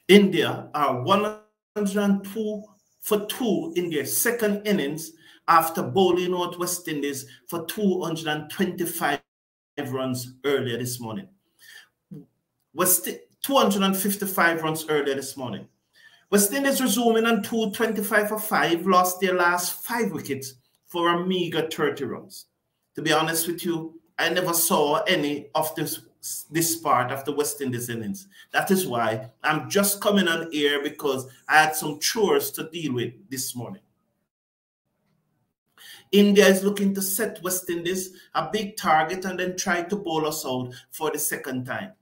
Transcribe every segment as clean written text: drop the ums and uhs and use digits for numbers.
India are 102 for 2 in their second innings after bowling out West Indies for 225 runs earlier this morning. 255 runs earlier this morning. West Indies resuming on 225 for 5, lost their last 5 wickets for a meager 30 runs. To be honest with you, I never saw any of this part of the West Indies innings. That is why I'm just coming on air, because I had some chores to deal with this morning. India is looking to set West Indies a big target and then try to bowl us out for the second time.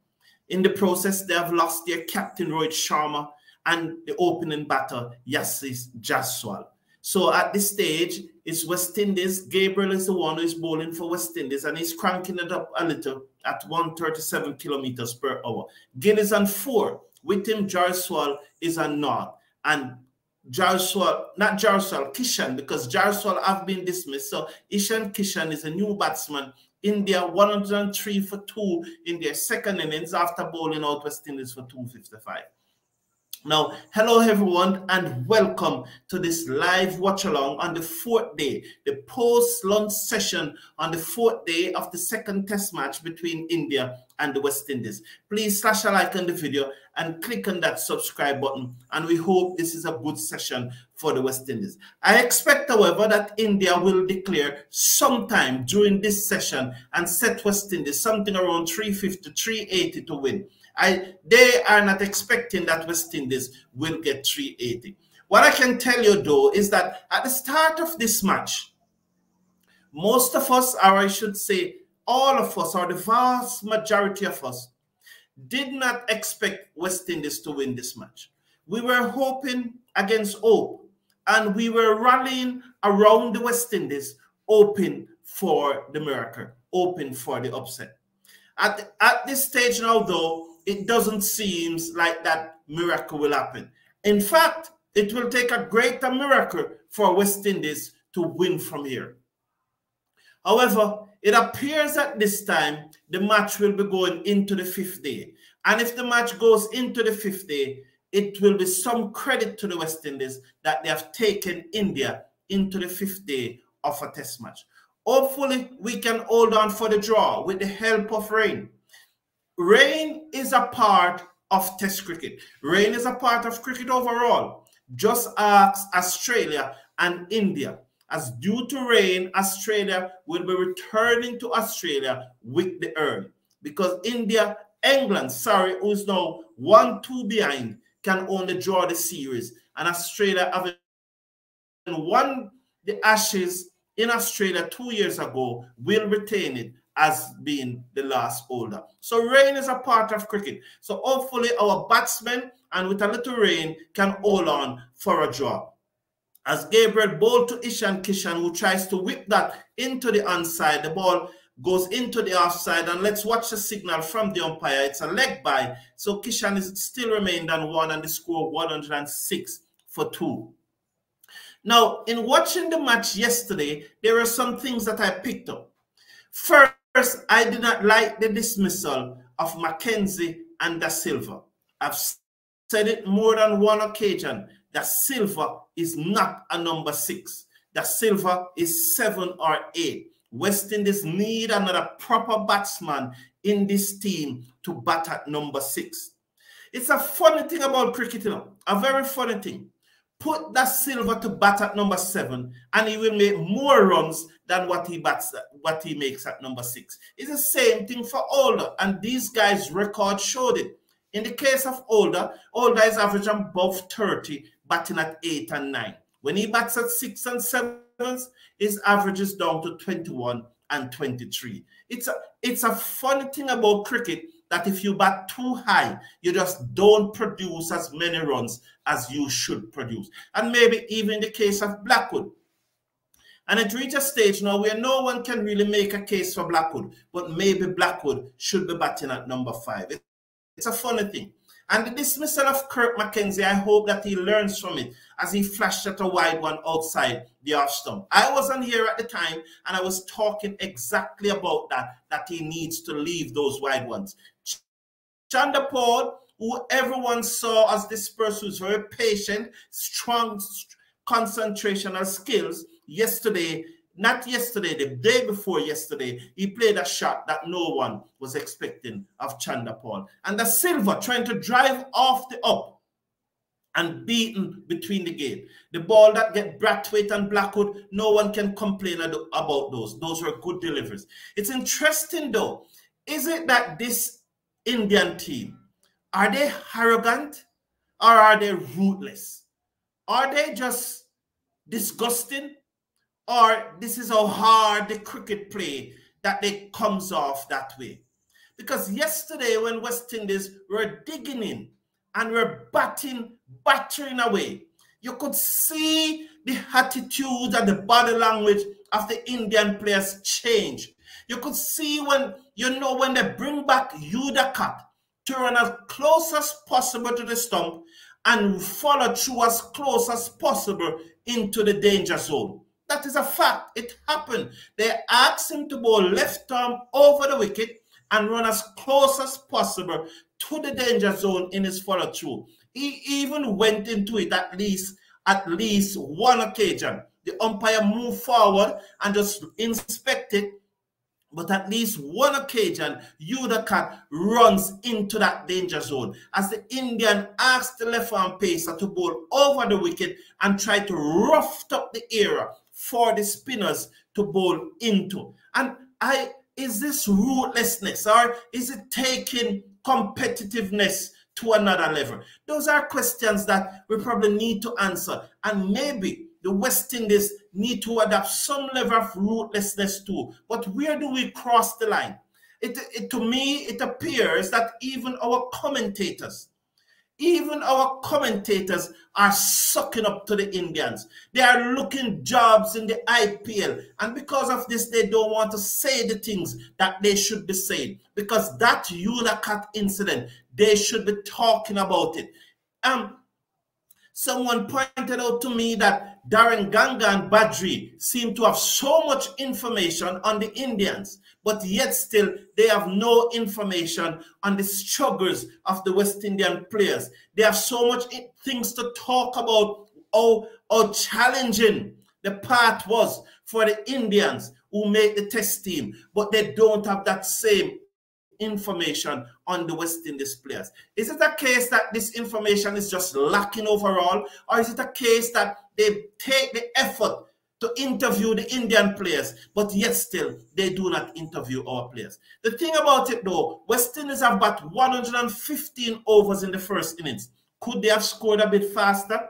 In the process, they have lost their captain Rohit Sharma and the opening batter Yasir Jaiswal. So at this stage, it's West Indies. Gabriel is the one who is bowling for West Indies, and he's cranking it up a little at 137 kilometers per hour. Gill is on 4. With him, Jaiswal is on 0. And Kishan, because Jaiswal have been dismissed. So Ishan Kishan is a new batsman. India 103 for 2 in their second innings after bowling out West Indies for 255. Now, hello everyone, and welcome to this live watch along on the 4th day, the post-lunch session on the 4th day of the second test match between India and the West Indies. Please slash a like on the video and click on that subscribe button, and we hope this is a good session for the West Indies. I expect, however, that India will declare sometime during this session and set West Indies something around 350, 380 to win. They are not expecting that West Indies will get 380. What I can tell you, though, is that at the start of this match, most of us, or I should say all of us, or the vast majority of us, did not expect West Indies to win this match. We were hoping against hope, and we were rallying around the West Indies, hoping for the miracle, hoping for the upset. At this stage now, though, it doesn't seem like that miracle will happen. In fact, it will take a greater miracle for West Indies to win from here. However, it appears at this time the match will be going into the 5th day. And if the match goes into the 5th day, it will be some credit to the West Indies that they have taken India into the 5th day of a test match. Hopefully, we can hold on for the draw with the help of rain. Rain is a part of Test cricket. Rain is a part of cricket overall. Just ask Australia and India. As due to rain, Australia will be returning to Australia with the earn. Because England, who's now 1-2 behind, can only draw the series. And Australia, having won the Ashes in Australia 2 years ago, will retain it as being the last holder. So rain is a part of cricket. So hopefully our batsmen, and with a little rain, can hold on for a draw. As Gabriel bowled to Ishan Kishan, who tries to whip that into the onside, the ball goes into the offside, and let's watch the signal from the umpire. It's a leg by, so Kishan is still remained on 1, and the score 106 for 2. Now, in watching the match yesterday, there are some things that I picked up. First, I did not like the dismissal of Mackenzie and Da Silva. I've said it more than one occasion. Da Silva is not a number 6. Da Silva is 7 or 8. West Indies need another proper batsman in this team to bat at number 6. It's a funny thing about cricket, a very funny thing. Put Da Silva to bat at number 7, and he will make more runs than what he makes at number 6. It's the same thing for Holder, and these guys' record showed it. In the case of Holder is averaging above 30, batting at 8 and 9. When he bats at 6 and 7, his average is down to 21 and 23. It's a funny thing about cricket that if you bat too high, you just don't produce as many runs as you should produce. And maybe even in the case of Blackwood. And it reached a stage now where no one can really make a case for Blackwood, but maybe Blackwood should be batting at number 5. It's a funny thing. And the dismissal of Kirk Mackenzie, I hope that he learns from it as he flashed at a wide one outside the off stump. I wasn't here at the time, and I was talking exactly about that he needs to leave those wide ones. Chanderpaul, who everyone saw as this person who's very patient, strong concentrational skills, yesterday, not yesterday, the day before yesterday, he played a shot that no one was expecting of Chanderpaul. And the Silva trying to drive off the up and beaten between the gate. The ball that get Brathwaite and Blackwood, no one can complain about those. Those were good deliveries. It's interesting though. Is it that this Indian team, are they arrogant or are they ruthless? Are they just disgusting? Or this is how hard the cricket play that they comes off that way? Because yesterday when West Indies were digging in and were battering away, you could see the attitude and the body language of the Indian players change. You could see when, when they bring back Udakat to run as close as possible to the stump and follow through as close as possible into the danger zone. That is a fact. It happened. They asked him to bowl left arm over the wicket and run as close as possible to the danger zone in his follow through. He even went into it at least one occasion. The umpire moved forward and just inspected, but at least one occasion, Udakat runs into that danger zone as the Indian asked the left-arm pacer to bowl over the wicket and try to rough up the area for the spinners to bowl into. And is this ruthlessness or is it taking competitiveness to another level? Those are questions that we probably need to answer. And maybe the West Indies need to adopt some level of ruthlessness too. But where do we cross the line? To me, it appears that even our commentators are sucking up to the Indians. They are looking jobs in the IPL. And because of this, they don't want to say the things that they should be saying. Because that Udakat incident, they should be talking about it. Someone pointed out to me that Darren Ganga and Badri seem to have so much information on the Indians, but yet still they have no information on the struggles of the West Indian players. They have so much things to talk about how challenging the path was for the Indians who made the test team, but they don't have that same information on the West Indies players. Is it a case that this information is just lacking overall, or is it a case that they take the effort to interview the Indian players, but yet still they do not interview our players? The thing about it though, West Indies have got 115 overs in the first innings. Could they have scored a bit faster?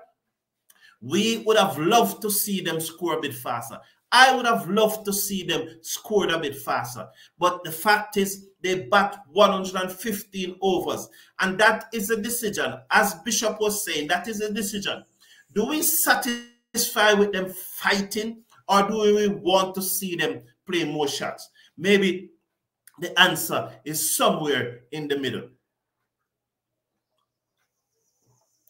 We would have loved to see them score a bit faster. I would have loved to see them score a bit faster. But the fact is, they bat 115 overs. And that is a decision. As Bishop was saying, that is a decision. Do we satisfy with them fighting, or do we want to see them play more shots? Maybe the answer is somewhere in the middle.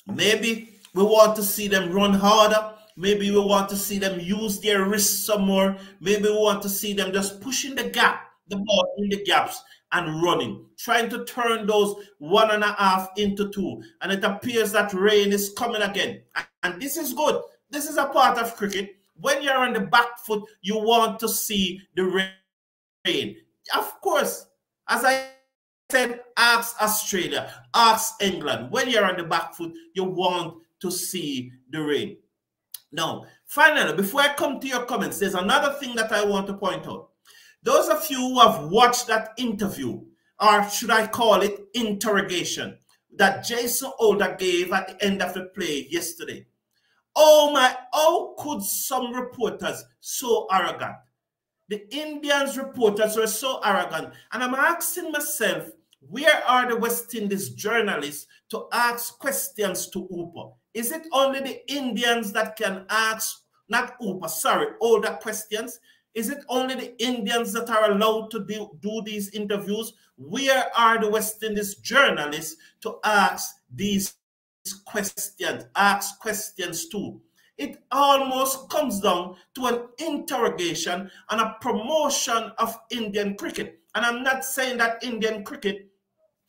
Maybe we want to see them run harder. Maybe we want to see them use their wrists some more. Maybe we want to see them just pushing the ball in the gaps and running, trying to turn those 1.5 into 2. And it appears that rain is coming again. And this is good. This is a part of cricket. When you're on the back foot, you want to see the rain. Of course, as I said, ask Australia, ask England. When you're on the back foot, you want to see the rain. Now, finally, before I come to your comments, there's another thing that I want to point out. Those of you who have watched that interview, or should I call it interrogation, that Jason Holder gave at the end of the play yesterday. Oh my, how could some reporters so arrogant? The Indians reporters were so arrogant. And I'm asking myself, where are the West Indies journalists to ask questions to Hooper? Is it only the Indians that can ask, not Hooper, sorry, older questions? Is it only the Indians that are allowed to do these interviews? Where are the West Indies journalists to ask these questions, ask questions to? It almost comes down to an interrogation and a promotion of Indian cricket. And I'm not saying that Indian cricket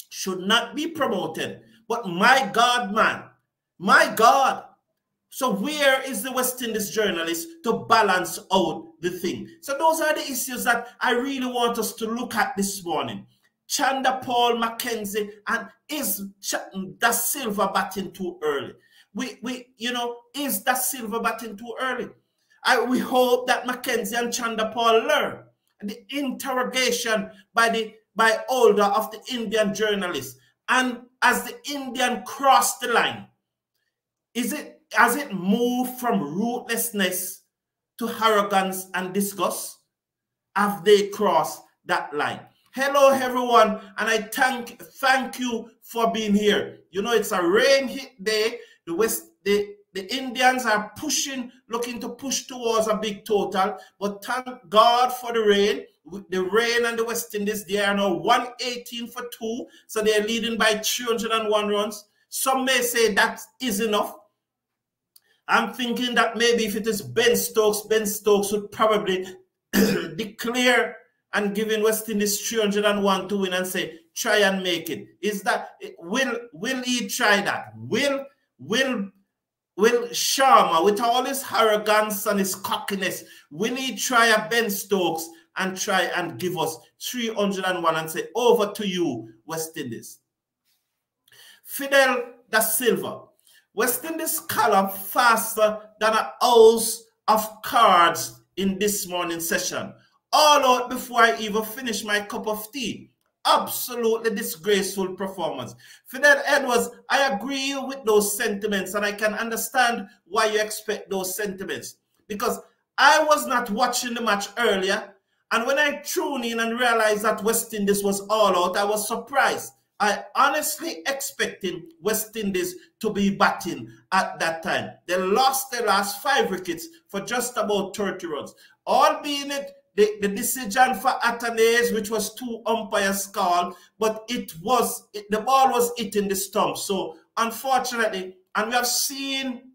should not be promoted, But my God, man, my God. So where is the West Indies journalist to balance out the thing? So those are the issues that I really want us to look at this morning. Chanda Paul, Mackenzie, and is Da Silva batting too early? Is Da Silva batting too early? We hope that Mackenzie and Chanda Paul learn. And the interrogation by older of the Indian journalist, and as the Indian crossed the line, has it moved from ruthlessness to arrogance and disgust? Have they crossed that line? Hello, everyone, and I thank you for being here. You know, it's a rain hit day. The Indians are looking to push towards a big total, but thank God for the rain. The rain and the West Indies, they are now 118 for 2, so they're leading by 301 runs. Some may say that is enough. I'm thinking that maybe if it is Ben Stokes would probably declare and giving West Indies 301 to win and say, try and make it. Will he try that? Will Sharma, with all his arrogance and his cockiness, will he try a Ben Stokes and try and give us 301 and say, over to you, West Indies? Fidel Da Silva. West Indies column faster than a house of cards in this morning session. All out before I even finish my cup of tea. Absolutely disgraceful performance. Fidel Edwards, I agree with those sentiments, and I can understand why you expect those sentiments. Because I was not watching the match earlier, and when I tuned in and realized that West Indies was all out, I was surprised. I honestly expected West Indies to be batting at that time. They lost their last 5 wickets for just about 30 runs. Albeit the decision for Athanaze, which was 2 umpires call, but the ball was hitting the stump. So unfortunately, and we have seen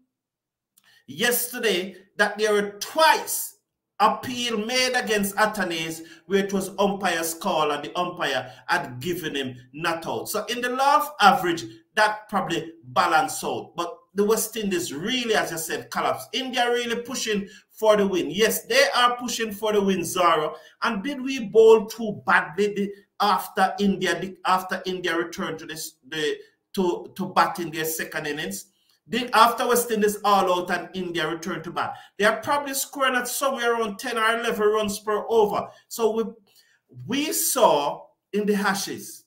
yesterday that there were twice appeal made against Athanaze where it was umpire's call and the umpire had given him not out. So in the law of average, that probably balanced out. But the West Indies really, as I said, collapsed. India really pushing for the win. Yes, they are pushing for the win, Zara. And did we bowl too badly after India returned to bat in their second innings? After West Indies all out and India returned to bat, they are probably scoring at somewhere around 10 or 11 runs per over. So we saw in the Ashes,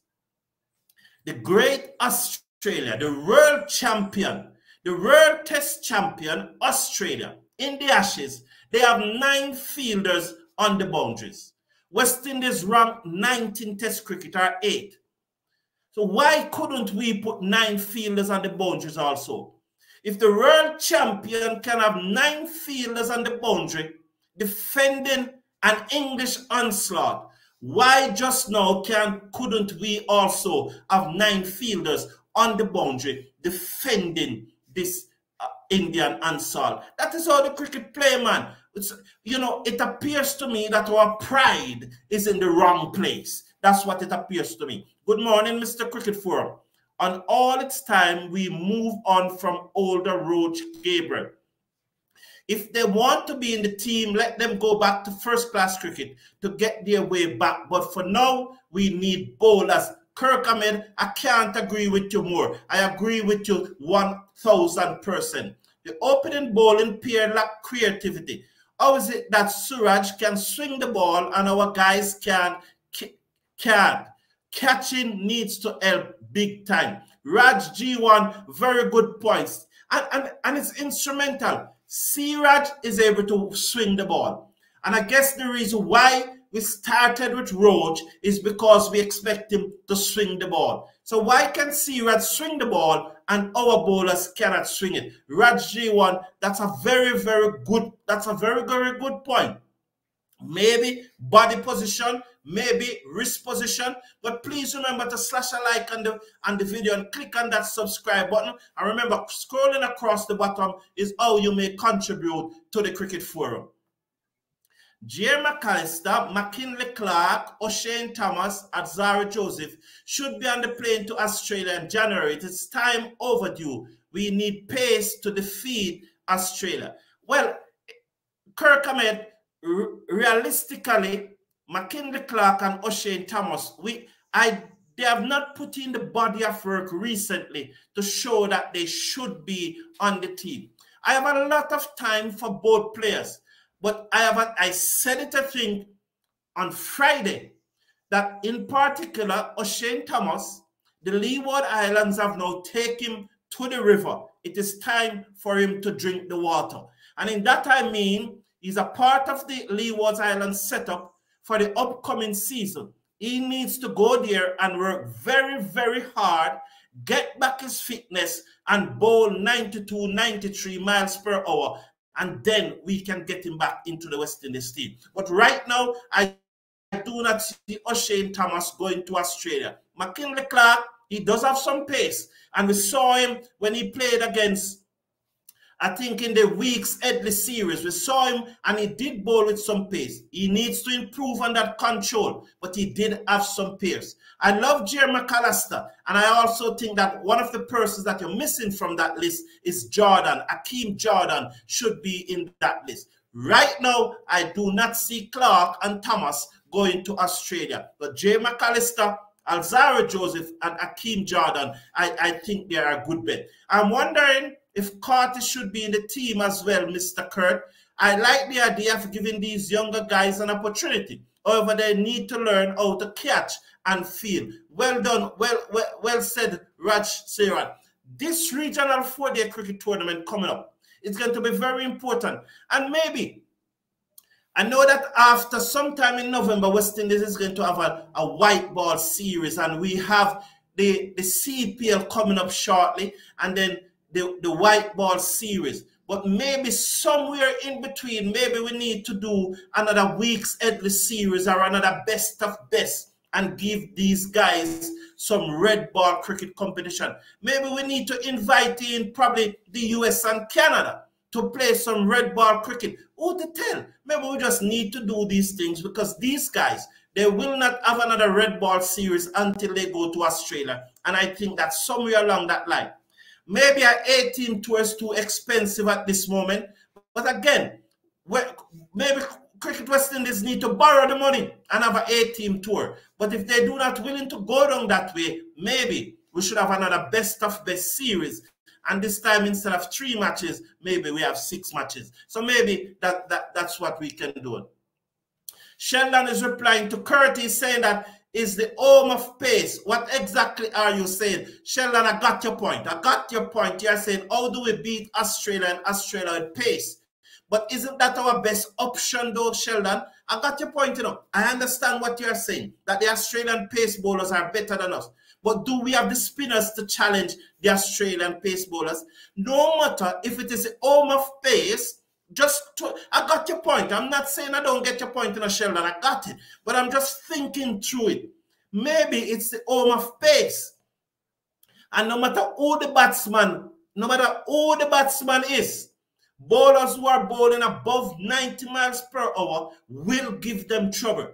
the great Australia, the world champion, the world test champion, Australia, in the Ashes, they have 9 fielders on the boundaries. West Indies ranked 19 test cricket, or 8. So why couldn't we put 9 fielders on the boundaries also? If the world champion can have 9 fielders on the boundary defending an English onslaught, why just now couldn't we also have 9 fielders on the boundary defending this Indian onslaught? That is how the cricket play, man. It appears to me that our pride is in the wrong place. That's what it appears to me. Good morning, Mr. Cricket Forum. On all its time, we move on from older Roach Gabriel. If they want to be in the team, let them go back to first-class cricket to get their way back. But for now, we need bowlers. Kirk Ahmed, I can't agree with you more. I agree with you 1,000%. The opening bowling pair lack creativity. How is it that Suraj can swing the ball and our guys can't? Catching needs to help big time. Raj G1, very good points. And it's instrumental. Siraj is able to swing the ball. And I guess the reason why we started with Roach is because we expect him to swing the ball. So why can Siraj swing the ball and our bowlers cannot swing it? Raj G1, that's a very, very good point. Maybe body position, maybe wrist position, but please remember to slash a like on the video and click on that subscribe button. And remember, scrolling across the bottom is how you may contribute to the Cricket Forum. Jerry McAllister, McKinley Clark, O'Shane Thomas, and Zara Joseph should be on the plane to Australia in January. It is time overdue. We need pace to defeat Australia. Well, Kirk Ahmed, realistically, McKinley Clark and O'Shane Thomas, they have not put in the body of work recently to show that they should be on the team. I have a lot of time for both players, but I said it, I think, on Friday, that in particular, O'Shane Thomas, the Leeward Islands have now taken him to the river. It is time for him to drink the water. And in that I mean, he's a part of the Leeward Islands setup for the upcoming season. He needs to go there and work very, very hard, get back his fitness, and bowl 92, 93 miles per hour. And then we can get him back into the West Indies team. But right now, I do not see O'Shane Thomas going to Australia. McKinley Clark, he does have some pace. And we saw him when he played against, I think in the Weeks Headley series, we saw him and he did bowl with some pace. He needs to improve on that control, but he did have some pace. I love Jerry McAllister, and I also think that one of the persons that you're missing from that list is Jordan. Akeem Jordan should be in that list. Right now, I do not see Clark and Thomas going to Australia, but Jerry McAllister, Alzara Joseph, and Akeem Jordan, I think they are a good bet. I'm wondering if Carter should be in the team as well, Mr. Kurt. I like the idea of giving these younger guys an opportunity. However, they need to learn how to catch and field. Well done, well said, Raj Seran. This regional 4-day cricket tournament coming up, it's going to be very important. And maybe, I know that after sometime in November, West Indies is going to have a white ball series, and we have the CPL coming up shortly, and then the white ball series. But maybe somewhere in between, maybe we need to do another Weeks Headley series or another best of best and give these guys some red ball cricket competition. Maybe we need to invite in probably the US and Canada to play some red ball cricket. Who to tell? Maybe we just need to do these things because these guys, they will not have another red ball series until they go to Australia. And I think that somewhere along that line, maybe an 18 tour is too expensive at this moment. But again, maybe Cricket West Indies need to borrow the money and have an 18 tour. But if they do not willing to go down that way, maybe we should have another best of best series. And this time, instead of 3 matches, maybe we have 6 matches. So maybe that's what we can do. Sheldon is replying to Curtis saying that is the home of pace. What exactly are you saying? Sheldon, I got your point. I got your point. You're saying, how do we beat Australia and Australia with pace? But isn't that our best option though, Sheldon? I got your point, you know. I understand what you're saying, that the Australian pace bowlers are better than us. But do we have the spinners to challenge the Australian pace bowlers? No matter if it is the home of pace, I got your point. I'm not saying I don't get your point, you know, Sheldon. I got it. But I'm just thinking through it. Maybe it's the home of pace. And no matter who the batsman is, bowlers who are bowling above 90 miles per hour will give them trouble.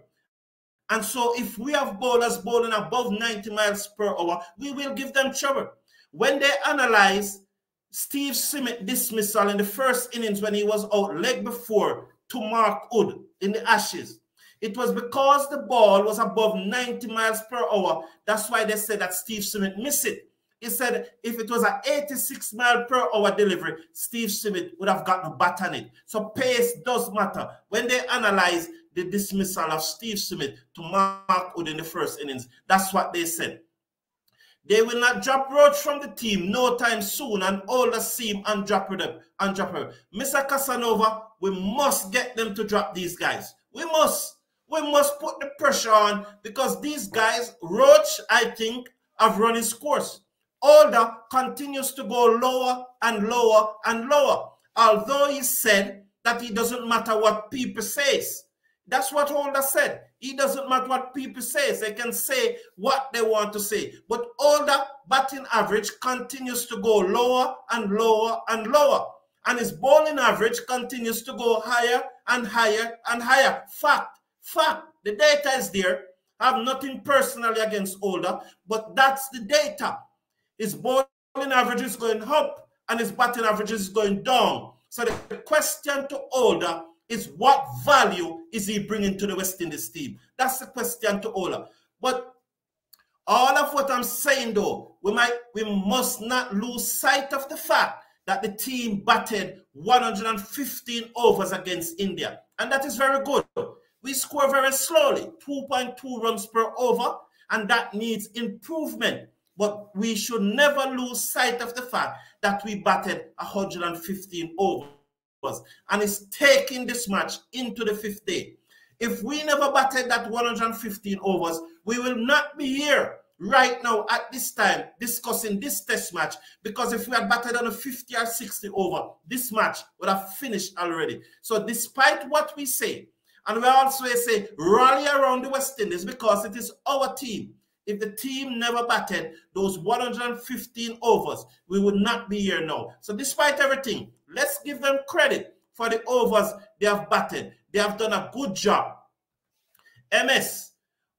And so if we have bowlers bowling above 90 miles per hour, we will give them trouble. When they analyze Steve Smith dismissal in the first innings when he was out leg before to Mark Wood in the Ashes, it was because the ball was above 90 miles per hour. That's why they said that Steve Smith missed it. He said if it was an 86 mile per hour delivery, Steve Smith would have got the bat on it. So pace does matter. When they analyze the dismissal of Steve Smith to Mark Wood in the first innings, that's what they said. They will not drop Roach from the team no time soon, and all the seam and drop her. Mr. Casanova, we must get them to drop these guys. We must put the pressure on because these guys, Roach, I think, have run his course. Alder continues to go lower and lower and lower. Although he said that it doesn't matter what people say. That's what Alder said. It doesn't matter what people say. They can say what they want to say. But Alder batting average continues to go lower and lower and lower. And his bowling average continues to go higher and higher and higher. Fact. The data is there. I have nothing personally against Older, but that's the data. His bowling average is going up and his batting average is going down. So the question to Older is, what value is he bringing to the West Indies team? That's the question to Older. But all of what I'm saying, though, we must not lose sight of the fact that the team batted 115 overs against India. And that is very good. We score very slowly, 2.2 runs per over, and that needs improvement. But we should never lose sight of the fact that we batted 115 overs. And it's taking this match into the fifth day. If we never batted that 115 overs, we will not be here right now at this time discussing this test match, because if we had batted on a 50 or 60 over, this match would have finished already. So despite what we say, and we also say rally around the West Indies because it is our team. If the team never batted those 115 overs, we would not be here now. So despite everything, let's give them credit for the overs they have batted. They have done a good job. MS,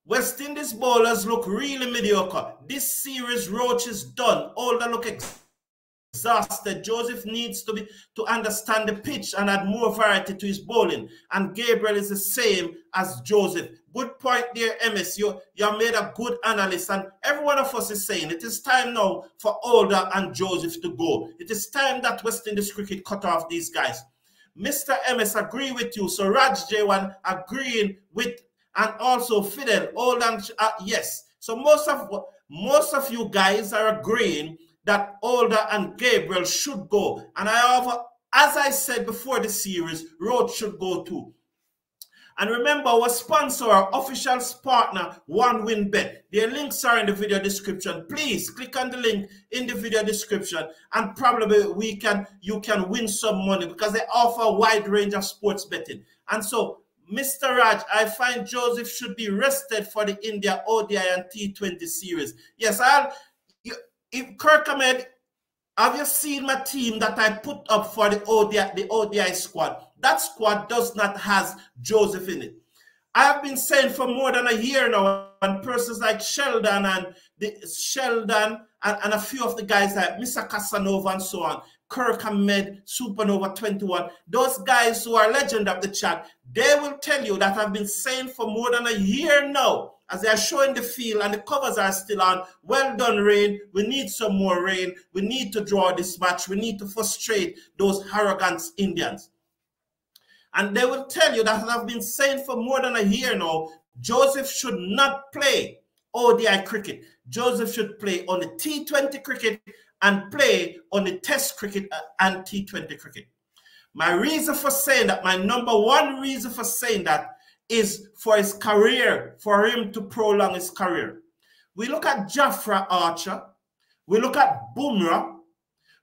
West Indies bowlers look really mediocre. This series, Roach is done. Older look exhausted. Joseph needs to understand the pitch and add more variety to his bowling. And Gabriel is the same as Joseph. Good point there, MS. You made a good analysis, and every one of us is saying it is time now for Older and Joseph to go. It is time that West Indies cricket cut off these guys. Mr. MS, agree with you. So Raj J1 agreeing with, and also Fidel, Older, yes. So most of you guys are agreeing that Older and Gabriel should go. And as I said before the series, Roach should go too. And remember, our sponsor, our official partner, OneWinBet. Their links are in the video description. Please click on the link in the video description, and probably you can win some money because they offer a wide range of sports betting. And so, Mr. Raj, I find Joseph should be rested for the India ODI and T20 series. Yes, Kirk Ahmed, have you seen my team that I put up for the ODI squad? That squad does not have Joseph in it. I have been saying for more than a year now, and persons like Sheldon and a few of the guys like Mr. Casanova and so on, Kirk Ahmed, Supernova 21, those guys who are legend of the chat, they will tell you that I've been saying for more than a year now, as they are showing the field and the covers are still on. Well done, rain. We need some more rain. We need to draw this match. We need to frustrate those arrogant Indians. And they will tell you that I've been saying for more than a year now, Joseph should not play ODI cricket. Joseph should play on the T20 cricket and play on the Test cricket and T20 cricket. My reason for saying that, my number one reason for saying that, is for his career, for him to prolong his career. We look at Jafra Archer, we look at Bumrah,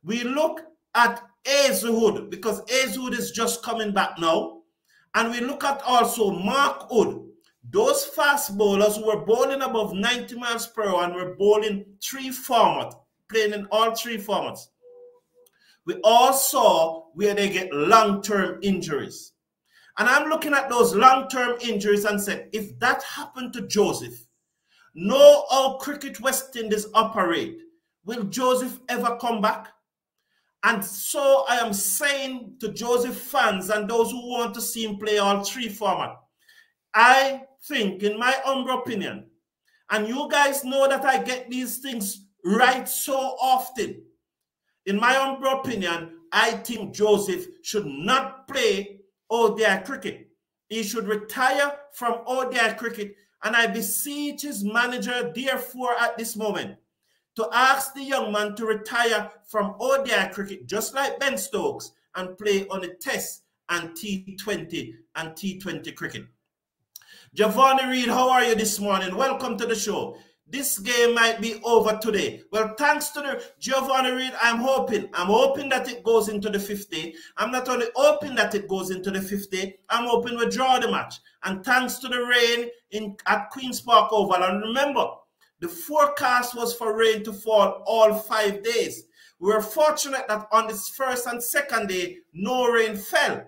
we look at Azwood, because Azwood is just coming back now, and we look at also Mark Wood. Those fast bowlers who were bowling above 90 miles per hour and were bowling three formats, playing in all three formats. We all saw where they get long-term injuries. And I'm looking at those long-term injuries and said, if that happened to Joseph, know how Cricket West Indies operate. Will Joseph ever come back? And so I am saying to Joseph fans and those who want to see him play all three formats, I think, in my humble opinion, and you guys know that I get these things right so often, in my humble opinion, I think Joseph should not play ODI cricket. He should retire from ODI cricket, and I beseech his manager, therefore, at this moment, to ask the young man to retire from ODI cricket, just like Ben Stokes, and play on the Test and T20 and T20 cricket. Giovanni Reed, how are you this morning? Welcome to the show. This game might be over today. Well, thanks to the Giovanni Reed, I'm hoping that it goes into the 5th day. I'm not only hoping that it goes into the 5th day, I'm hoping we draw the match. And thanks to the rain at Queen's Park Oval. And remember, the forecast was for rain to fall all 5 days. We were fortunate that on this first and second day, no rain fell.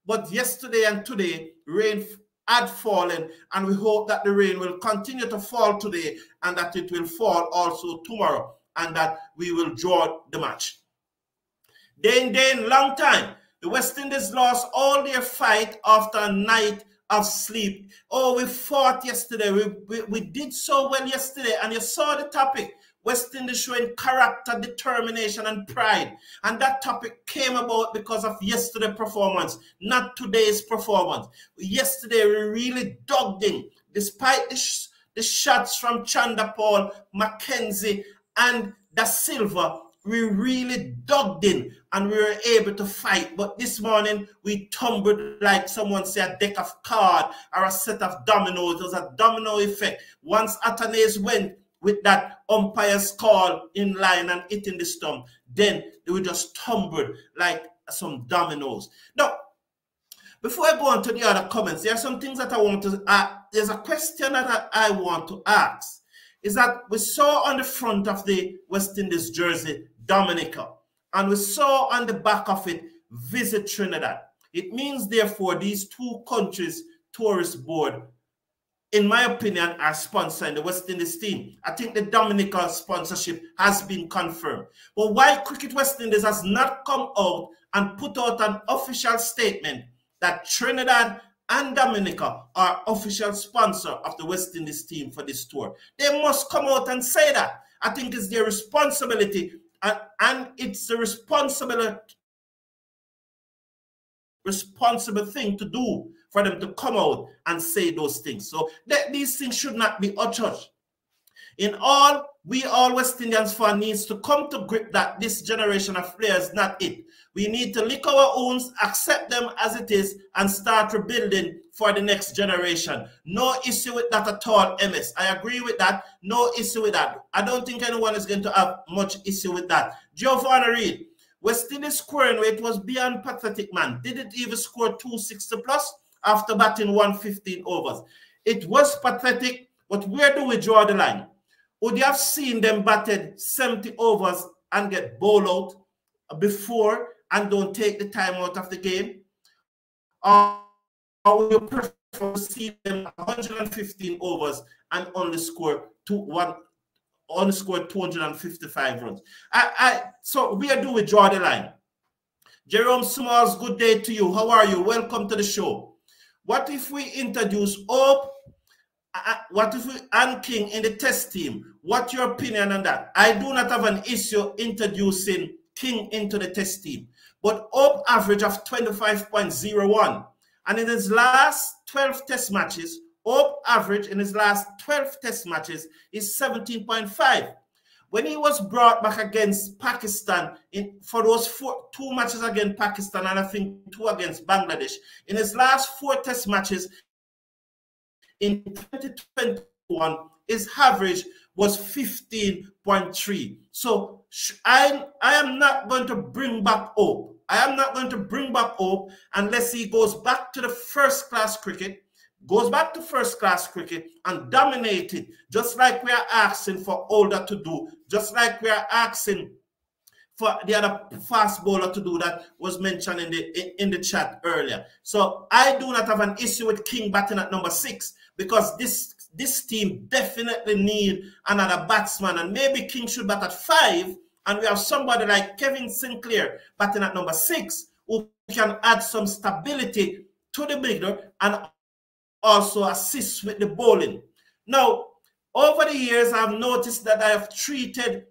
But yesterday and today, rain had fallen, and we hope that the rain will continue to fall today and that it will fall also tomorrow, and that we will draw the match. Day in, long time, the West Indies lost all their fight after a night of sleep. Oh, we fought yesterday. We did so well yesterday, and you saw the topic. West Indies showing character, determination, and pride. And that topic came about because of yesterday's performance, not today's performance. Yesterday, we really dug in. Despite the shots from Chanderpaul, McKenzie, and Da Silva, we really dug in and we were able to fight. But this morning, we tumbled like someone said, a deck of cards or a set of dominoes. There was a domino effect. Once Athanaze went with that umpire's call in line and hitting the stump, then they would just tumble like some dominoes. Now, before I go on to the other comments, there are some things that I want to ask. There's a question that I want to ask. Is that we saw on the front of the West Indies jersey, Dominica, and we saw on the back of it, Visit Trinidad. It means, therefore, these two countries' tourist board, in my opinion, are sponsoring the West Indies team. I think the Dominica sponsorship has been confirmed. But why Cricket West Indies has not come out and put out an official statement that Trinidad and Dominica are official sponsor of the West Indies team for this tour? They must come out and say that. I think it's their responsibility, and it's the responsible thing to do for them to come out and say those things. So these things should not be uttered. In all, we all West Indians fans needs to come to grip that this generation of players not it. We need to lick our wounds, accept them as it is, and start rebuilding for the next generation. No issue with that at all, MS. I agree with that. No issue with that. I don't think anyone is going to have much issue with that. Giovanna Reid, West Indies scoring rate was beyond pathetic, man. Didn't even score 260 plus after batting 115 overs. It was pathetic, but where do we draw the line? Would you have seen them batted 70 overs and get bowled out before and don't take the time out of the game? Or would you prefer to see them 115 overs and only score 255 runs? So where do we draw the line? Jerome Smalls, good day to you. How are you? Welcome to the show. What if we introduce Hope? What if we and King in the test team? What's your opinion on that? I do not have an issue introducing King into the test team, but Hope average of 25.01, and in his last 12 test matches, Hope average in his last 12 test matches is 17.5. When he was brought back against Pakistan for those two matches against Pakistan and I think 2 against Bangladesh, in his last 4 test matches in 2021, his average was 15.3. So I am not going to bring back Hope. I am not going to bring back Hope unless he goes back to the first-class cricket, and dominate it, just like we are asking for Older to do, just like we are asking for the other fast bowler to do that was mentioned in the chat earlier. So I do not have an issue with King batting at number 6 because this team definitely need another batsman, and maybe King should bat at 5, and we have somebody like Kevin Sinclair batting at number 6 who can add some stability to the middle and also assist with the bowling. Now, over the years, I've noticed that I have treated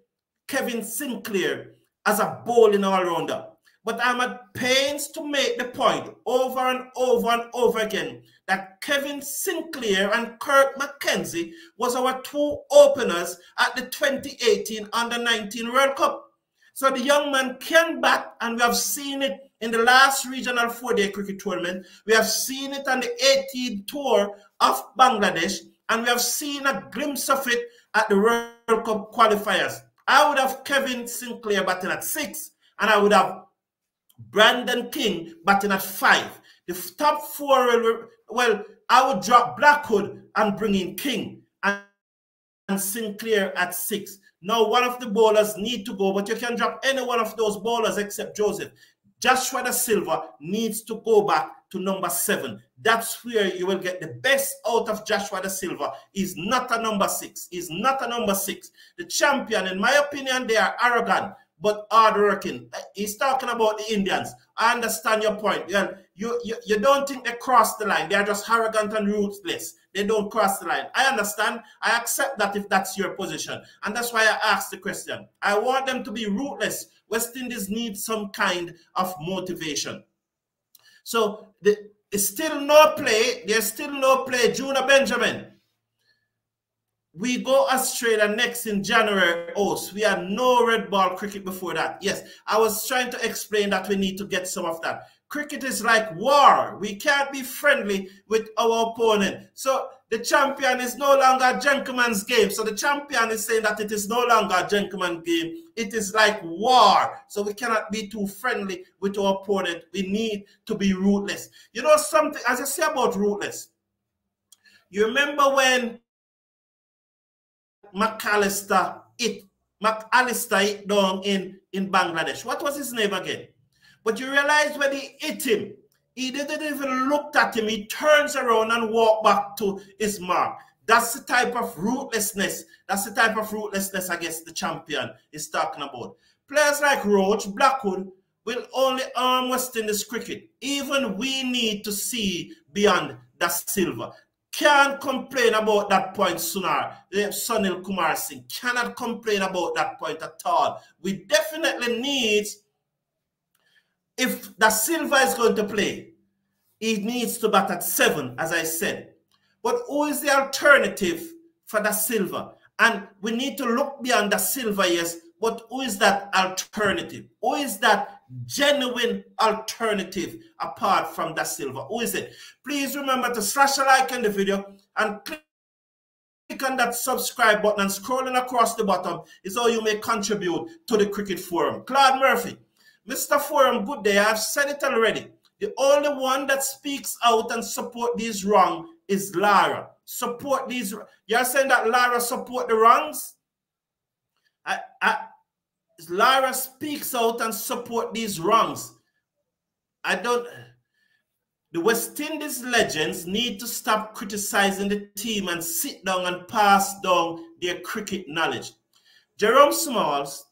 Kevin Sinclair as a bowling all-rounder. But I'm at pains to make the point over and over and over again that Kevin Sinclair and Kirk McKenzie was our 2 openers at the 2018 Under-19 World Cup. So the young man can bat, and we have seen it in the last regional 4-day cricket tournament. We have seen it on the 18th tour of Bangladesh, and we have seen a glimpse of it at the World Cup qualifiers. I would have Kevin Sinclair batting at 6, and I would have Brandon King batting at 5. The top 4, well, I would drop Blackwood and bring in King and Sinclair at 6. Now, one of the bowlers need to go, but you can drop any one of those bowlers except Joseph. Joshua Da Silva needs to go back to number 7. That's where you will get the best out of Joshua Da Silva. He's not a number 6. He's not a number 6. The champion, in my opinion, they are arrogant but hardworking. He's talking about the Indians. I understand your point. You don't think they cross the line. They are just arrogant and ruthless. They don't cross the line. I understand. I accept that if that's your position. And that's why I asked the question. I want them to be ruthless. West Indies needs some kind of motivation. So it's still no play. There's still no play. Juna Benjamin. We go Australia next in January. Oh, so we had no red ball cricket before that. Yes, I was trying to explain that we need to get some of that. Cricket is like war. We can't be friendly with our opponent. So the champion is no longer a gentleman's game. So the champion is saying that it is no longer a gentleman's game. It is like war. So we cannot be too friendly with our opponent. We need to be ruthless. You know something, as I say about ruthless, you remember when McAllister hit down in Bangladesh. What was his name again? But you realize when he hit him, he didn't even look at him. He turns around and walks back to his mark. That's the type of ruthlessness. That's the type of ruthlessness I guess the champion is talking about. Players like Roach, Blackwood will only harm West Indies cricket. Even we need to see beyond Da Silva. Can't complain about that point, Sunil Kumar Singh. Cannot complain about that point at all. We definitely need, if Da Silva is going to play, he needs to bat at 7, as I said. But who is the alternative for Da Silva? And we need to look beyond Da Silva, yes, but who is that alternative? Who is that genuine alternative apart from Da Silva? Who is it? Please remember to slash a like in the video and click on that subscribe button, and scrolling across the bottom is how you may contribute to the Cricket Forum. Claude Murphy, Mr. Forum, good day. I've said it already. The only one that speaks out and support these wrong is Lara. Support these. You're saying that Lara support the wrongs? Lara speaks out and support these wrongs. The West Indies legends need to stop criticizing the team and sit down and pass down their cricket knowledge. Jerome Smalls,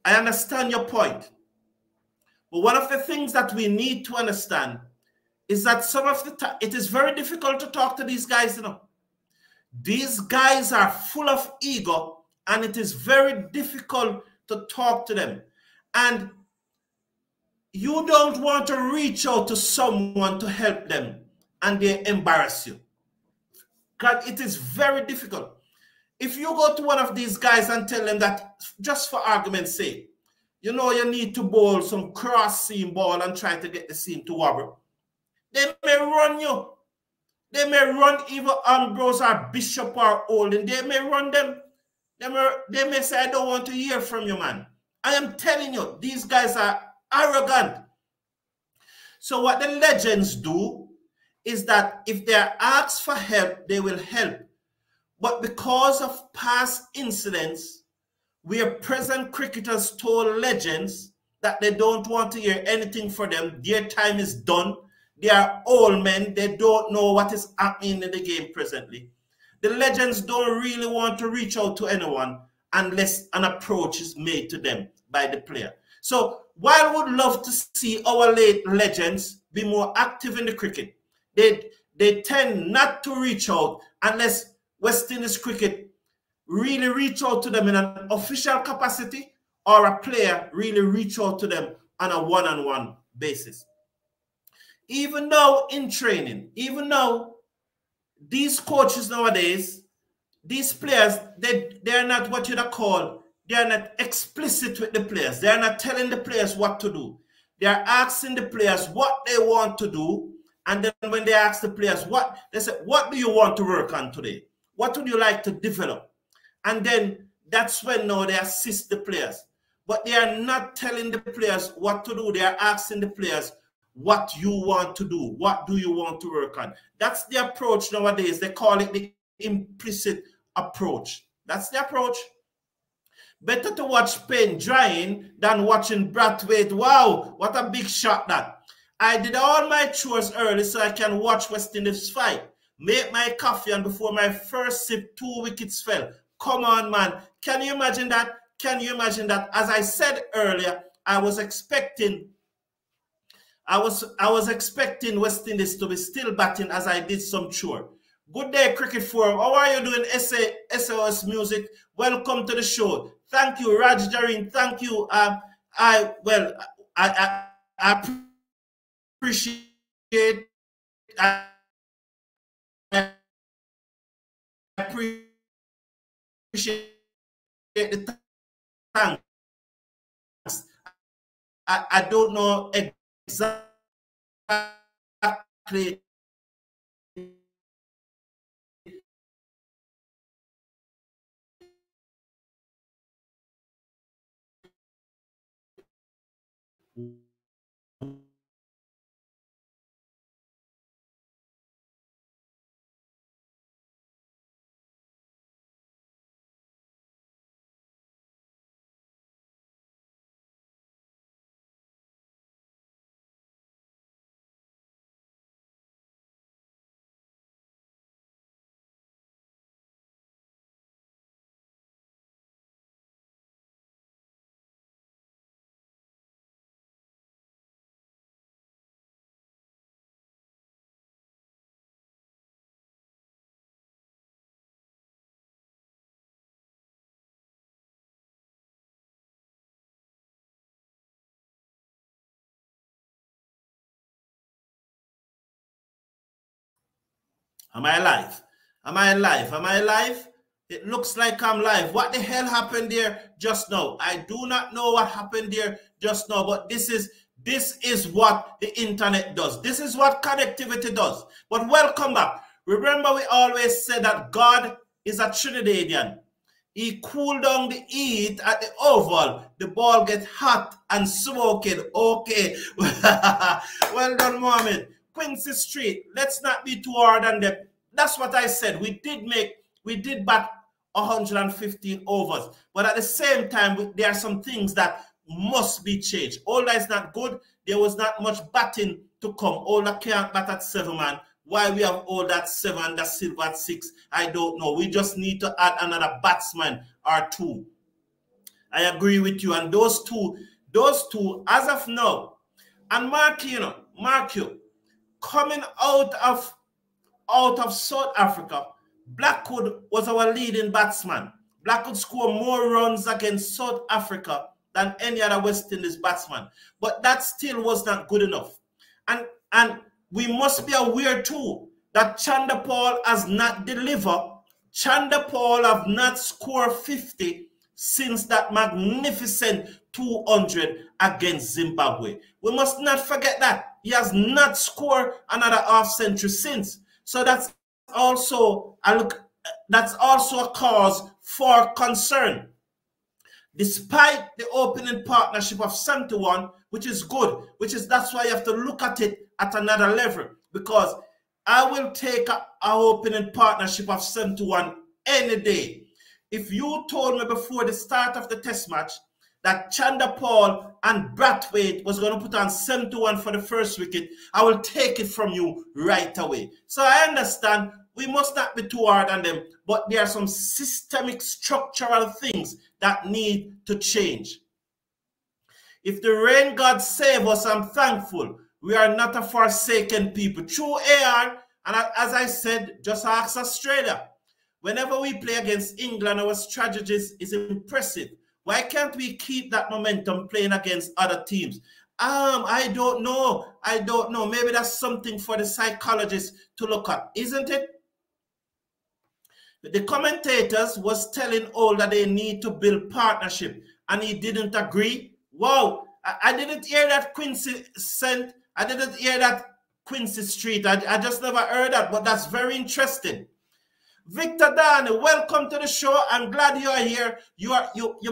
I understand your point. But one of the things that we need to understand is that some of the time, it is very difficult to talk to these guys, you know. These guys are full of ego, and it is very difficult to talk to them. And you don't want to reach out to someone to help them, and they embarrass you. God, it is very difficult. If you go to one of these guys and tell them that, just for argument's sake, you know you need to bowl some cross-seam ball and try to get the seam to wobble, they may run you. They may run either Ambrose or Bishop or Olin. They may run them. They may say, I don't want to hear from you, man. I am telling you, these guys are arrogant. So what the legends do is that if they are asked for help, they will help. But because of past incidents where present cricketers told legends that they don't want to hear anything from them, their time is done, they are old men, they don't know what is happening in the game presently. The legends don't really want to reach out to anyone unless an approach is made to them by the player. So while we would love to see our late legends be more active in the cricket, they tend not to reach out unless West Indies cricket really reach out to them in an official capacity, or a player really reach out to them on a one-on-one basis. Even though in training, even though these coaches nowadays, these players, they're not what you'd call, they're not explicit with the players. They're not telling the players what to do. They're asking the players what they want to do. And then when they ask the players what, they say, what do you want to work on today? What would you like to develop? And then that's when now they assist the players. But they are not telling the players what to do. They are asking the players what you want to do. What do you want to work on? That's the approach nowadays. They call it the implicit approach. That's the approach. Better to watch paint drying than watching Brathwaite. Wow, what a big shot that. I did all my chores early so I can watch West Indies fight. Make my coffee, and before my first sip, 2 wickets fell. Come on, man. Can you imagine that? Can you imagine that? As I said earlier, I was expecting West Indies to be still batting as I did some chore. Good day, Cricket Forum. How are you doing, SOS Music? Welcome to the show. Thank you, Raj Jareen. Thank you. I appreciate. I appreciate the thanks. I don't know exactly Am I alive? Am I alive? Am I alive? It looks like I'm live. What the hell happened there just now? I do not know what happened there just now, but this is what the internet does. This is what connectivity does. But welcome back. Remember, we always say that God is a Trinidadian. He cooled down the heat at the oval. The ball gets hot and smoking. Okay. Well done, Mohammed. Quincy Street, let's not be too hard on them. That's what I said. We did bat 115 overs. But at the same time, there are some things that must be changed. Ola is not good. There was not much batting to come. Ola can't bat at 7 man. Why we have all at 7, that Silver at 6, I don't know. We just need to add another batsman or 2. I agree with you. And those two, as of now, and mark you, coming out of South Africa, Blackwood was our leading batsman. Blackwood scored more runs against South Africa than any other West Indies batsman. But that still was not good enough. And we must be aware too that Chanderpaul has not delivered. Chanderpaul have not scored 50 since that magnificent 200 against Zimbabwe. We must not forget that. He has not scored another half-century since. So that's also a cause for concern. Despite the opening partnership of 71, which is good, that's why you have to look at it at another level, because I will take our opening partnership of 71 any day. If you told me before the start of the test match that Chanderpaul and Brathwaite was going to put on 71 for the first wicket, I will take it from you right away. So I understand we must not be too hard on them, but there are some systemic structural things that need to change. If the rain God save us, I'm thankful. We are not a forsaken people. True AR, and as I said, just ask Australia. Whenever we play against England, our strategies is impressive. Why can't we keep that momentum playing against other teams? I don't know. Maybe that's something for the psychologists to look at, isn't it? The commentators was telling all that they need to build partnership, and he didn't agree. Wow, I didn't hear that Quincy sent. I didn't hear that Quincy Street. I just never heard that, but that's very interesting. Victor Dan, welcome to the show. I'm glad you are here. You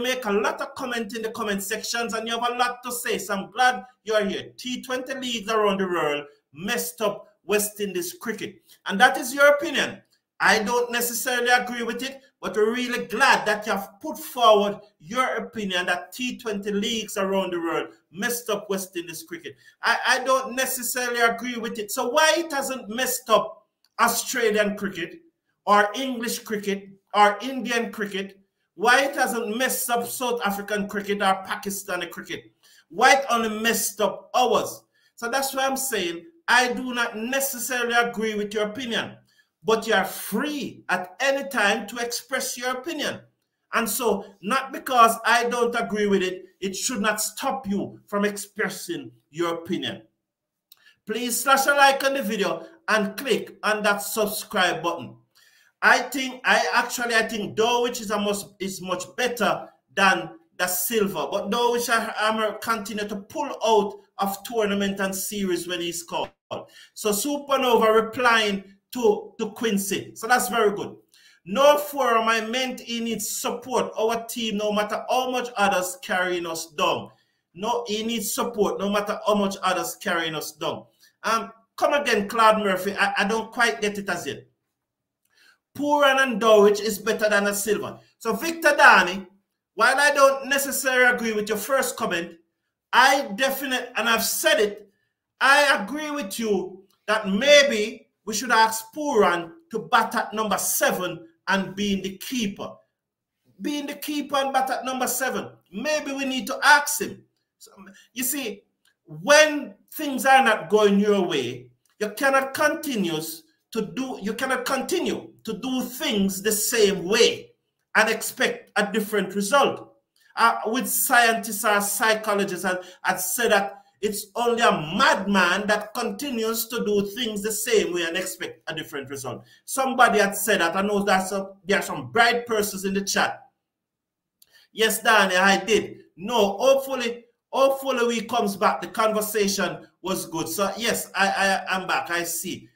make a lot of comment in the comment sections, and you have a lot to say, so I'm glad you are here. T20 leagues around the world messed up West Indies cricket, and that is your opinion. I don't necessarily agree with it, but we're really glad that you have put forward your opinion that T20 leagues around the world messed up West Indies cricket. I don't necessarily agree with it. So why it hasn't messed up Australian cricket or English cricket or Indian cricket, why it hasn't messed up South African cricket or Pakistani cricket, why it only messed up ours? So that's why I'm saying I do not necessarily agree with your opinion, but you are free at any time to express your opinion. And so, not because I don't agree with it, it should not stop you from expressing your opinion. Please slash a like on the video and click on that subscribe button. I think Dulwich is much better than Da Silva, but Dulwich I continue to pull out of tournament and series when he's called. So Supernova replying to Quincy. So that's very good. No forum, I meant he needs support. Our team, no matter how much others carrying us down. No, he needs support, no matter how much others carrying us down. Come again, Claude Murphy. I don't quite get it as yet. Pooran and Dulwich is better than a Silva. So Victor Dani, while I don't necessarily agree with your first comment, I definitely, and I've said it, I agree with you that maybe we should ask Pooran to bat at number 7 and being the keeper. Being the keeper and bat at number 7. Maybe we need to ask him. So, you see, when things are not going your way, you cannot continue to do things the same way and expect a different result. With scientists or psychologists had said that it's only a madman that continues to do things the same way and expect a different result. Somebody had said that. I know that there are some bright persons in the chat. Yes, Danny, I did. No, hopefully we comes back. The conversation was good. So yes, I am back. I see.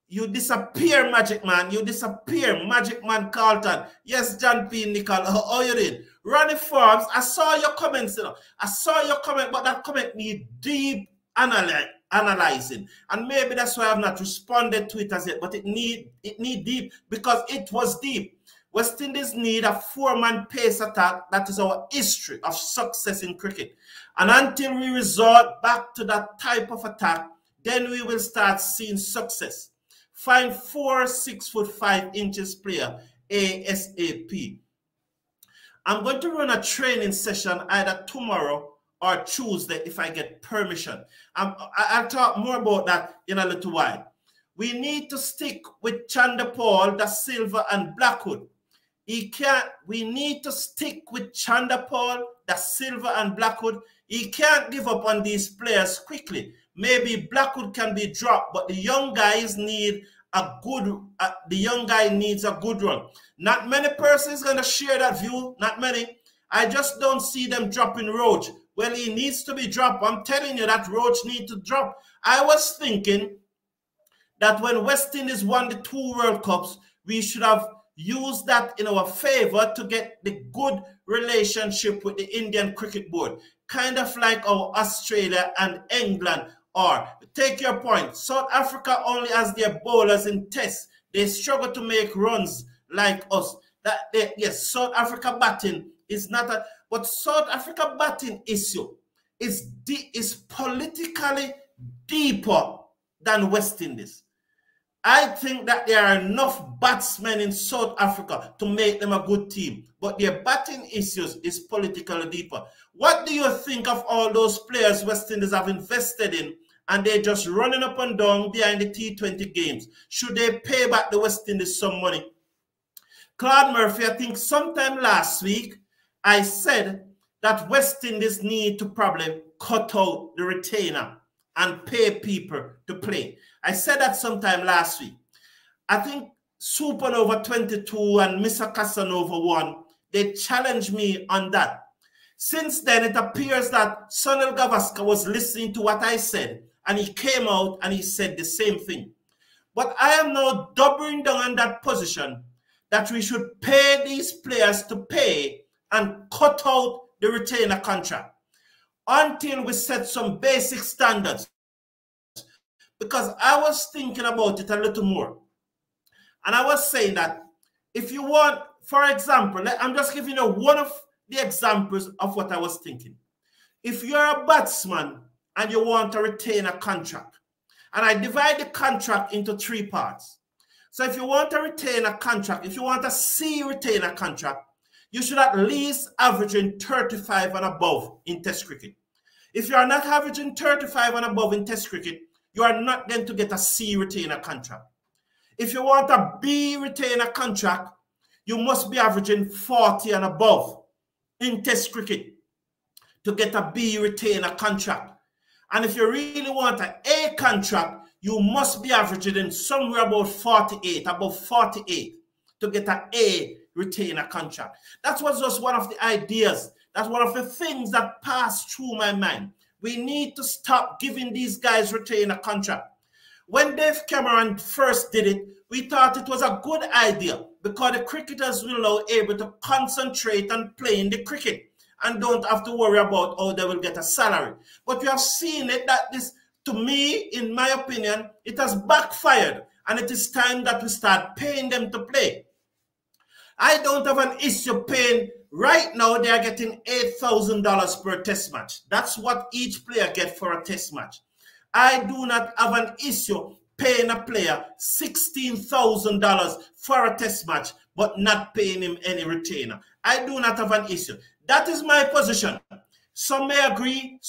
You disappear, Magic Man. You disappear, Magic Man Carlton. Yes, John P. Nicol. How you did? Ronnie Forbes, I saw your comments. You know. I saw your comment, but that comment need deep analyzing. And maybe that's why I've not responded to it as yet. But it need deep because it was deep. West Indies need a 4-man pace attack. That is our history of success in cricket. And until we resort back to that type of attack, then we will start seeing success. Find 4 6'5" player ASAP. I'm going to run a training session either tomorrow or Tuesday if I get permission. I'll talk more about that in a little while. We need to stick with Chanderpaul, Da Silva, and Blackwood. We need to stick with Chanderpaul, Da Silva, and Blackwood. He can't give up on these players quickly. Maybe Blackwood can be dropped, but the young guys need a good. The young guy needs a good run. Not many persons going to share that view. Not many. I just don't see them dropping Roach. Well, he needs to be dropped. I'm telling you that Roach needs to drop. I was thinking that when West Indies won the 2 World Cups, we should have used that in our favor to get the good relationship with the Indian Cricket Board. Kind of like our Australia and England are. Take your point. South Africa only has their bowlers in tests. They struggle to make runs like us. Yes, South Africa batting is not a... But South Africa batting issue is politically deeper than West Indies. I think that there are enough batsmen in South Africa to make them a good team. But their batting issues is politically deeper. What do you think of all those players West Indies have invested in and they're just running up and down behind the T20 games? Should they pay back the West Indies some money? Claude Murphy, I think sometime last week, I said that West Indies need to probably cut out the retainer and pay people to play. I said that sometime last week. I think Supernova 22 and Mr. Casanova 1, they challenged me on that. Since then, it appears that Sunil Gavaskar was listening to what I said, and he came out and he said the same thing. But I am now doubling down on that position that we should pay these players to pay and cut out the retainer contract until we set some basic standards. Because I was thinking about it a little more. And I was saying that if you want, for example, I'm just giving you one of the examples of what I was thinking. If you're a batsman and you want to retain a contract, and I divide the contract into 3 parts. So if you want to retain a contract, if you want to see retain a contract, you should at least averaging 35 and above in Test cricket. If you are not averaging 35 and above in Test cricket, you are not going to get a C retainer contract. If you want a B retainer contract, you must be averaging 40 and above in Test cricket to get a B retainer contract. And if you really want an A contract, you must be averaging in somewhere about 48, above 48 to get an A retainer contract. That was just one of the ideas. That's one of the things that passed through my mind. We need to stop giving these guys retainer contract. When Dave Cameron first did it, we thought it was a good idea because the cricketers will now able to concentrate on playing the cricket and don't have to worry about how they will get a salary. But we have seen it that this, to me, in my opinion, it has backfired, and it is time that we start paying them to play. I don't have an issue paying. Right now, they are getting $8,000 per test match. That's what each player gets for a test match. I do not have an issue paying a player $16,000 for a test match, but not paying him any retainer. I do not have an issue. That is my position. Some may agree,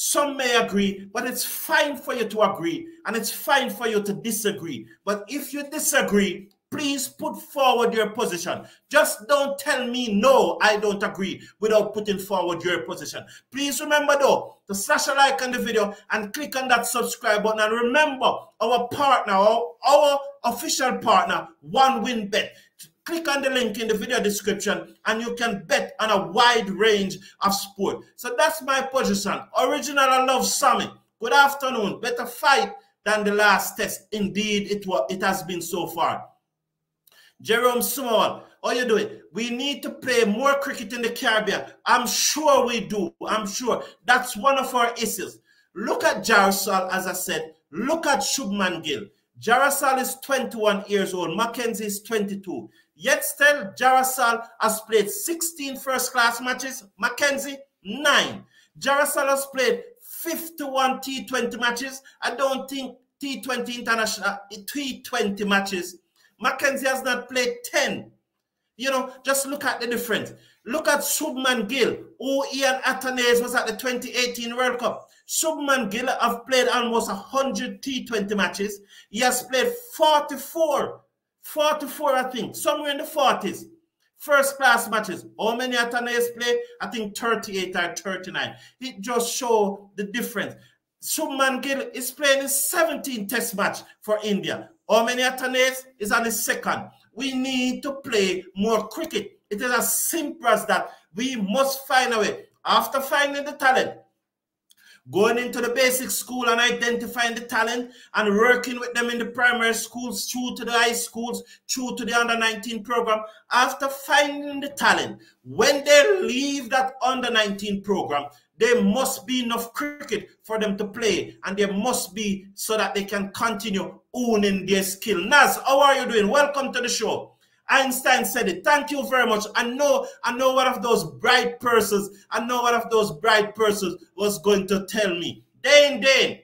but it's fine for you to agree, and it's fine for you to disagree. But if you disagree, please put forward your position. Just don't tell me, no, I don't agree, without putting forward your position. Please remember, though, to slash a like on the video and click on that subscribe button. And remember, our partner, our official partner, OneWinBet. Click on the link in the video description and you can bet on a wide range of sport. So that's my position. Original I love Sammy. Good afternoon. Better fight than the last test. Indeed, it has been so far. Jerome Small, how you doing? We need to play more cricket in the Caribbean. I'm sure we do. I'm sure. That's one of our issues. Look at Jarasal, as I said. Look at Shubman Gill. Jarasal is 21 years old. Mackenzie is 22. Yet still, Jarasal has played 16 first-class matches. Mackenzie, 9. Jarasal has played 51 T20 matches. I don't think T20 international, T20 matches. Mackenzie has not played 10. You know, just look at the difference. Look at Shubman Gill, who Ian Athanaze was at the 2018 World Cup. Shubman Gill have played almost 100 T20 matches. He has played 44, I think, somewhere in the 40s. First-class matches. How many Athanaze play? I think 38 or 39. It just shows the difference. Shubman Gill is playing his 17th test match for India. How many Athanaze is on his second? We need to play more cricket. It is as simple as that. We must find a way. After finding the talent, going into the basic school and identifying the talent and working with them in the primary schools, through to the high schools, through to the under-19 program. After finding the talent, when they leave that under-19 program, there must be enough cricket for them to play, and there must be so that they can continue owning their skill. Naz, how are you doing? Welcome to the show. Einstein said it. Thank you very much. I know one of those bright persons. I know one of those bright persons was going to tell me. Dane.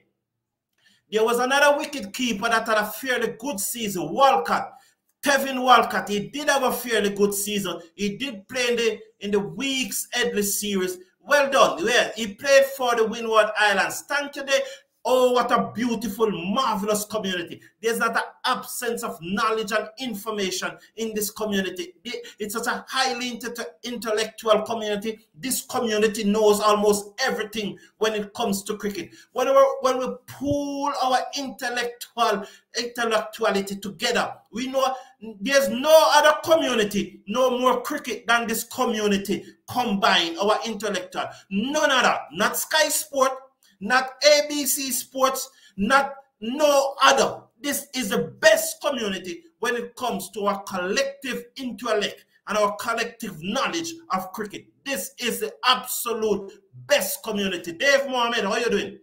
There was another wicket keeper that had a fairly good season. Walcott. Tevin Walcott. He did have a fairly good season. He did play in the Weeks Headley series. Well done. Yeah, he played for the Windward Islands. Thank you, Dave. Oh, what a beautiful, marvelous community. There's not an absence of knowledge and information in this community. It's such a highly intellectual community. This community knows almost everything when it comes to cricket. When we pool our intellectuality together, we know there's no other community, no more cricket than this community combined, our intellectual. None other, not Sky Sport, not ABC Sports, not no other. This is the best community when it comes to our collective intellect and our collective knowledge of cricket. This is the absolute best community. Dave Mohammed, how are you doing?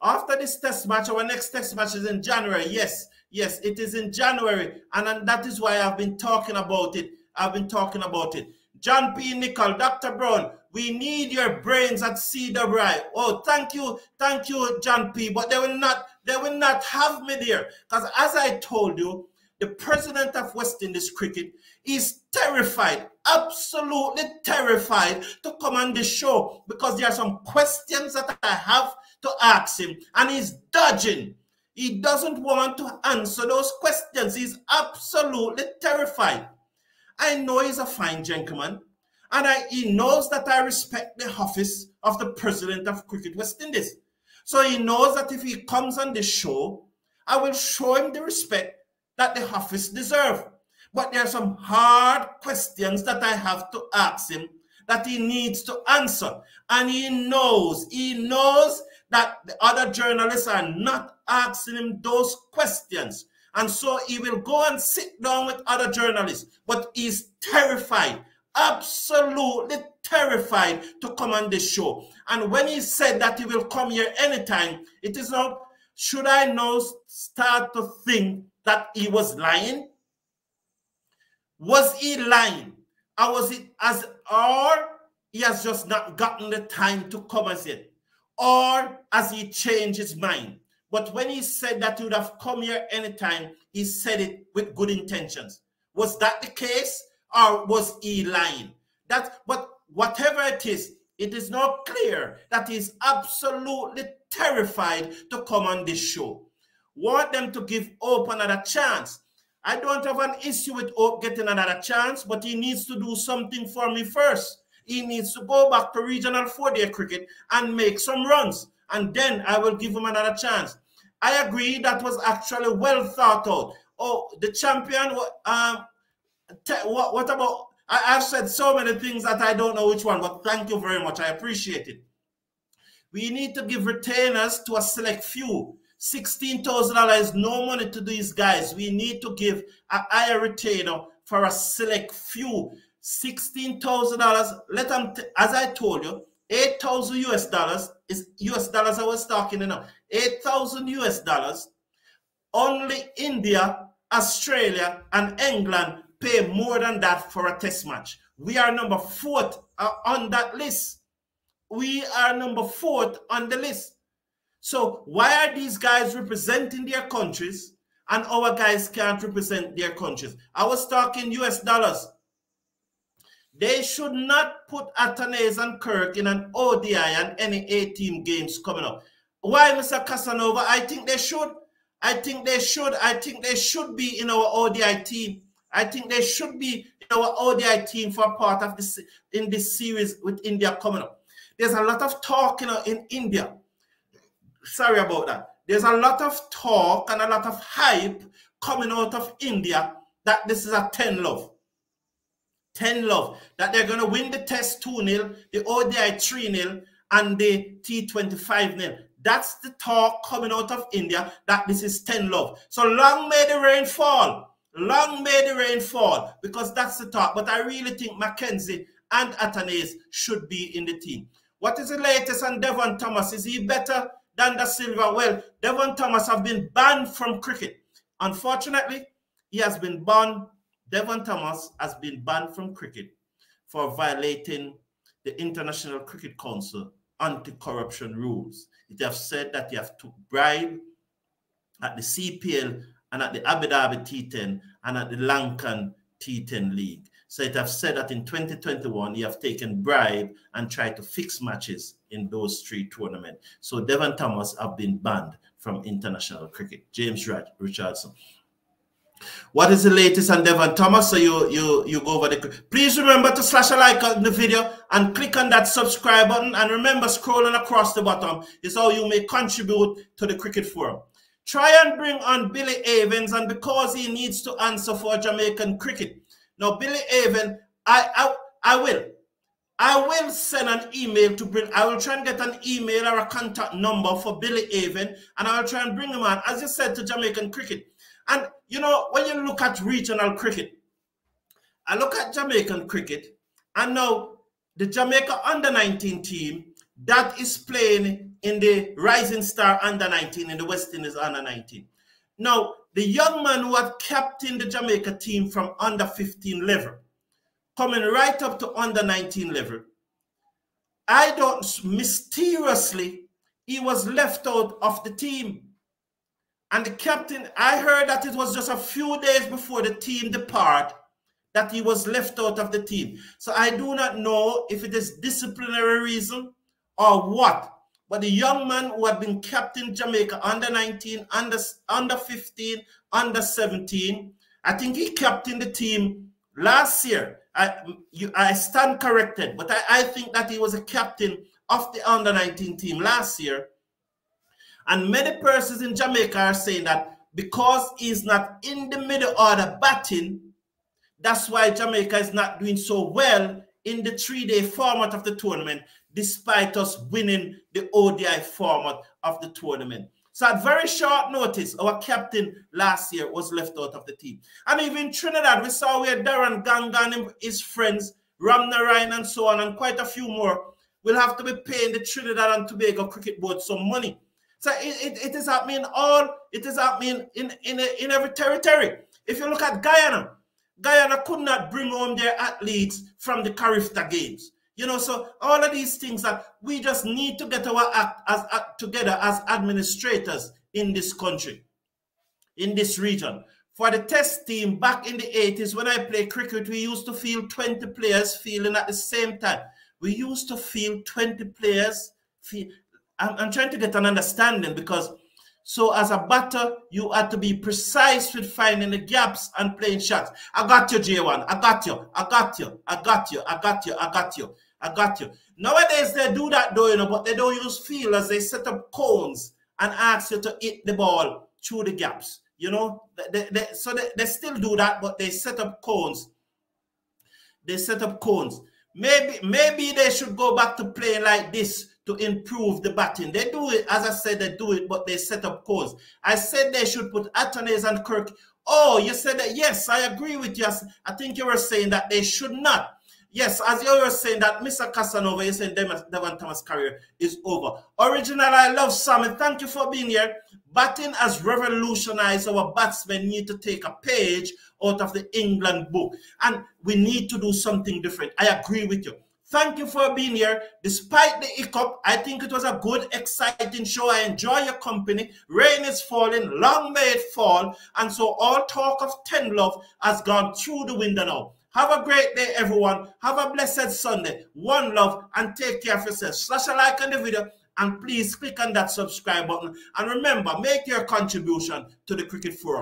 After this test match, our next test match is in January. Yes, Yes, it is in January, and that is why I've been talking about it. John P. Nicol, Dr. Brown, we need your brains at CWI. Oh, thank you, John P. But they will not have me there. Because as I told you, the president of West Indies Cricket is terrified, absolutely terrified to come on the show because there are some questions that I have to ask him, and he's dodging. He doesn't want to answer those questions. He's absolutely terrified. I know he's a fine gentleman, and he knows that I respect the office of the president of Cricket West Indies. So he knows that if he comes on the show, I will show him the respect that the office deserves. But there are some hard questions that I have to ask him that he needs to answer. And he knows that the other journalists are not asking him those questions. And so he will go and sit down with other journalists. But he's terrified, absolutely terrified to come on this show. And when he said that he will come here anytime, it is not, should I now start to think that he was lying? Was he lying? Or was it or he has just not gotten the time to come as yet? Or has he changed his mind? But when he said that he would have come here anytime, he said it with good intentions. Was that the case, or was he lying? But whatever it is now clear that he's absolutely terrified to come on this show. Want them to give Hope another chance. I don't have an issue with Hope getting another chance, but he needs to do something for me first. He needs to go back to regional 4-day cricket and make some runs, and then I will give him another chance. I agree that was actually well thought out. Oh, the champion, what about, I've said so many things that I don't know which one, but thank you very much. I appreciate it. We need to give retainers to a select few. $16,000 is no money to these guys. We need to give a higher retainer for a select few. $16,000. Let them, as I told you, 8,000 US dollars is US dollars I was talking about. 8,000 US dollars. Only India, Australia, and England pay more than that for a test match. We are number 4th on that list. We are number 4th on the list. So why are these guys representing their countries and our guys can't represent their countries? I was talking US dollars. They should not put Athanaze and Kirk in an ODI and any A-team games coming up. Why, Mr. Casanova? I think they should. I think they should be in our ODI team. I think they should be in our ODI team for part of this in this series with India coming up. There's a lot of talk in India. Sorry about that. There's a lot of talk and a lot of hype coming out of India that this is a 10-love. 10-love. That they're going to win the test 2-0, the ODI 3-0, and the T20 5-0. That's the talk coming out of India that this is 10-love. So long may the rain fall. Long may the rain fall, because that's the talk. But I really think Mackenzie and Athanaze should be in the team. What is the latest on Devon Thomas? Is he better than Da Silva? Well, Devon Thomas have been banned from cricket. Unfortunately, he has been banned. Devon Thomas has been banned from cricket for violating the International Cricket Council anti-corruption rules. It has said that you have to bribe at the CPL and at the Abu Dhabi T10 and at the Lankan T10 League. So it has said that in 2021, you have taken bribe and tried to fix matches in those 3 tournaments. So Devon Thomas have been banned from international cricket. James Richardson. What is the latest on Devon Thomas? So you go over the... Please remember to slash a like on the video and click on that subscribe button. And remember, scrolling across the bottom is how you may contribute to the Cricket Forum. Try and bring on Billy Evans, and because he needs to answer for Jamaican cricket. Now, Billy Evans, I will send an email to bring... I will try and get an email or a contact number for Billy Evans, and I will try and bring him on, as you said, to Jamaican cricket. And, you know, when you look at regional cricket, I look at Jamaican cricket, and now the Jamaica under-19 team that is playing in the Rising Star under-19 in the West Indies under-19. Now, the young man who had captained the Jamaica team from under 15 level, coming right up to under 19 level, mysteriously, he was left out of the team. And the captain, I heard that it was just a few days before the team depart that he was left out of the team. So I do not know if it is disciplinary reason or what. But the young man who had been captain Jamaica under 19, under 15, under 17, I think he captained the team last year. I stand corrected, but I think that he was a captain of the under 19 team last year. And many persons in Jamaica are saying that because he's not in the middle order batting, that's why Jamaica is not doing so well in the 3-day format of the tournament, despite us winning the ODI format of the tournament. So at very short notice, our captain last year was left out of the team. And even Trinidad, we saw where Darren Gangan and his friends, Ramna Ryan and so on, and quite a few more, will have to be paying the Trinidad and Tobago Cricket Board some money. So it is happening in every territory. If you look at Guyana, Guyana could not bring home their athletes from the Carifta Games. You know, so all of these things that we just need to get our act together as administrators in this country, in this region. For the test team back in the 80s, when I played cricket, we used to field 20 players fielding at the same time. We used to field 20 players. I'm trying to get an understanding, because so as a batter, you have to be precise with finding the gaps and playing shots. I got you, J1. I got you. I got you. I got you. I got you. I got you. I got you. Nowadays, they do that though, you know, but they don't use fielders. They set up cones and ask you to hit the ball through the gaps. You know, they still do that, but they set up cones. They set up cones. Maybe they should go back to playing like this to improve the batting. They do it, as I said, they do it, but they set up cones. I said they should put Athanaze and Kirk. Oh, you said that. Yes, I agree with you. I think you were saying that they should not. Yes, as you were saying that Mr. Casanova, you said Devon Thomas' career is over. Original, I love Sam, thank you for being here. Batting has revolutionized. Our batsmen need to take a page out of the England book, and we need to do something different. I agree with you. Thank you for being here. Despite the hiccup, I think it was a good, exciting show. I enjoy your company. Rain is falling. Long may it fall. And so all talk of 10 love has gone through the window now. Have a great day, everyone. Have a blessed Sunday. One love, and take care of yourself. Slash a like on the video, and please click on that subscribe button. And remember, make your contribution to the Cricket Forum.